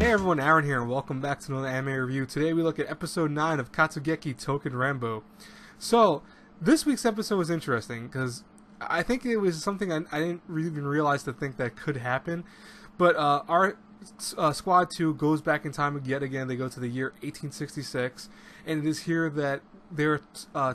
Hey everyone, Aaron here, and welcome back to another anime review. Today we look at episode 9 of Katsugeki Touken Ranbu. So, this week's episode was interesting, because I think it was something I didn't really even realize to think that could happen. But our Squad 2 goes back in time yet again. They go to the year 1866, and it is here that they're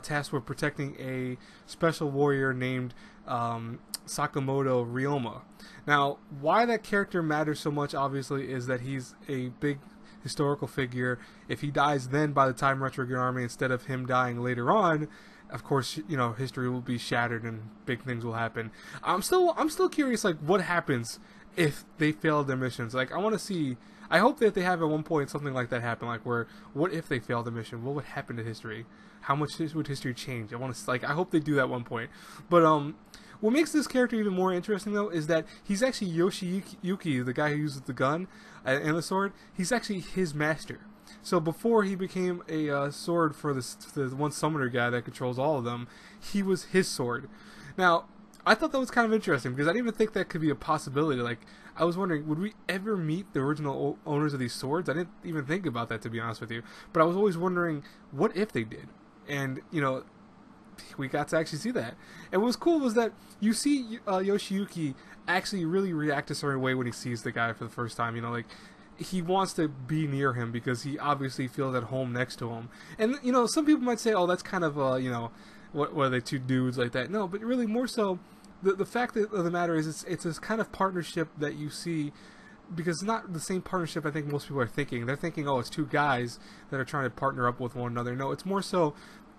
tasked with protecting a special warrior named Sakamoto Ryoma. Now, why that character matters so much, obviously, is that he's a big historical figure. If he dies then by the time Retrograde Army, instead of him dying later on, of course, you know, history will be shattered and big things will happen. I'm still curious, like, what happens if they fail their missions? Like, I want to see. I hope that they have at one point something like that happen, like where, what if they fail the mission? What would happen to history? How much would history change? I want to, like, I hope they do that at one point. But what makes this character even more interesting, though, is that he's actually Yoshiyuki, the guy who uses the gun and the sword. He's actually his master. So before he became a sword for the one summoner guy that controls all of them, he was his sword. Now, I thought that was kind of interesting, because I didn't even think that could be a possibility. Like, I was wondering, would we ever meet the original owners of these swords? I didn't even think about that, to be honest with you. But I was always wondering, what if they did? And, you know, we got to actually see that. And what was cool was that you see Yoshiyuki actually really react a certain way when he sees the guy for the first time. You know, like, he wants to be near him because he obviously feels at home next to him. And, you know, some people might say, oh, that's kind of, you know, what are they, two dudes like that? No, but really more so, the fact of the matter is it's this kind of partnership that you see, because it's not the same partnership I think most people are thinking. They're thinking, oh, it's two guys that are trying to partner up with one another. No, it's more so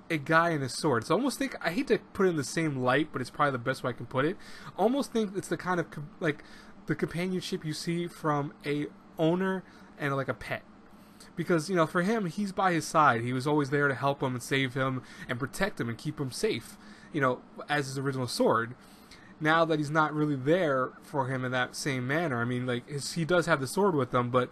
a guy and a sword. So I almost think, I hate to put it in the same light, but it's probably the best way I can put it. I almost think it's the kind of, like, the companionship you see from a owner and, like, a pet. Because, you know, for him, he's by his side. He was always there to help him and save him and protect him and keep him safe, you know, as his original sword. Now that he's not really there for him in that same manner, I mean, like, he does have the sword with him, but,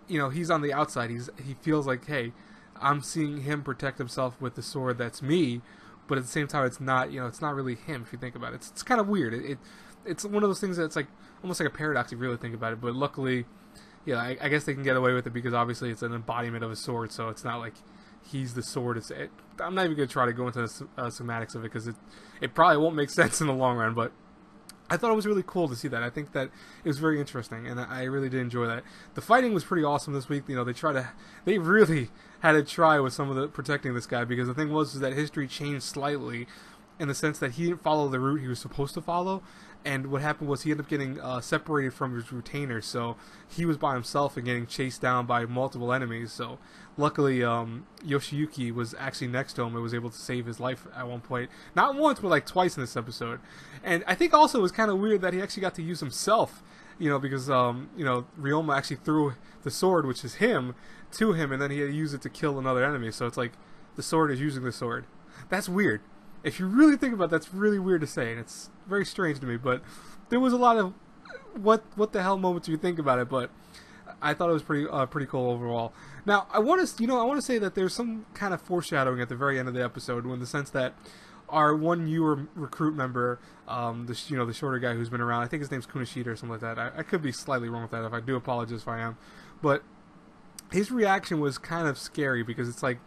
you know, he's on the outside. He feels like, hey, I'm seeing him protect himself with the sword that's me, but at the same time, it's not, you know, it's not really him, if you think about it. It's kind of weird. It's one of those things that's, like, almost like a paradox if you really think about it, but luckily, yeah, I guess they can get away with it because obviously it's an embodiment of a sword, so it's not like he's the sword. I'm not even going to try to go into the semantics of it, because it probably won't make sense in the long run, but I thought it was really cool to see that. I think that it was very interesting, and I really did enjoy that. The fighting was pretty awesome this week. You know, they really had to try with some of the protecting this guy, because the thing was is that history changed slightly in the sense that he didn't follow the route he was supposed to follow, and what happened was he ended up getting separated from his retainers, so he was by himself and getting chased down by multiple enemies. So luckily Yoshiyuki was actually next to him and was able to save his life at one point, not once but like twice in this episode. And I think also it was kind of weird that he actually got to use himself, you know, because you know, Ryoma actually threw the sword, which is him, to him, and then he had to use it to kill another enemy. So it's like the sword is using the sword. That's weird. If you really think about it, that's really weird to say, and it's very strange to me, but there was a lot of what the hell moments you think about it, but I thought it was pretty cool overall. Now, I want to say that there's some kind of foreshadowing at the very end of the episode, in the sense that our one newer recruit member, the shorter guy who's been around, I think his name's Kunishita or something like that. I could be slightly wrong with that. If I do, apologize if I am, but his reaction was kind of scary, because it's like,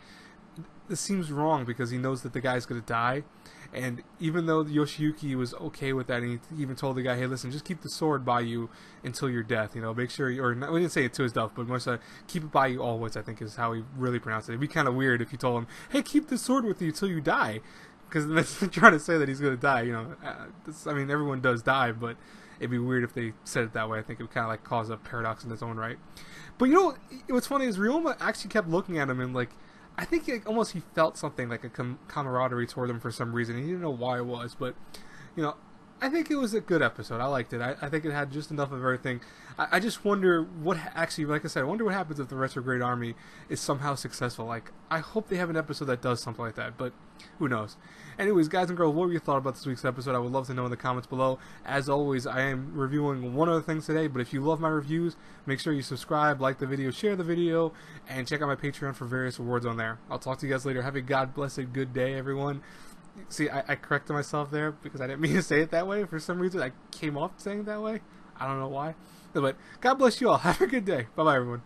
this seems wrong, because he knows that the guy's going to die. And even though Yoshiyuki was okay with that, and he even told the guy, hey, listen, just keep the sword by you until your death, you know, make sure we didn't say it to his death, but more so, keep it by you always, I think is how he really pronounced it. It'd be kind of weird if you told him, hey, keep the sword with you until you die, because that's trying to say that he's going to die, you know. I mean, everyone does die, but it'd be weird if they said it that way. I think it would kind of like cause a paradox in its own right. But, you know, what's funny is Ryoma actually kept looking at him and, like, I think almost he felt something like a camaraderie toward him for some reason. He didn't know why it was, but, you know, I think it was a good episode. I liked it. I think it had just enough of everything. I just wonder what actually, like I said, I wonder what happens if the Retrograde Army is somehow successful. Like, I hope they have an episode that does something like that, but who knows. Anyways, guys and girls, what were your thoughts about this week's episode? I would love to know in the comments below. As always, I am reviewing one other thing today, but if you love my reviews, make sure you subscribe, like the video, share the video, and check out my Patreon for various rewards on there. I'll talk to you guys later. Have a God-blessed good day, everyone. See, I corrected myself there because I didn't mean to say it that way. For some reason, I came off saying it that way. I don't know why. But God bless you all. Have a good day. Bye bye, everyone.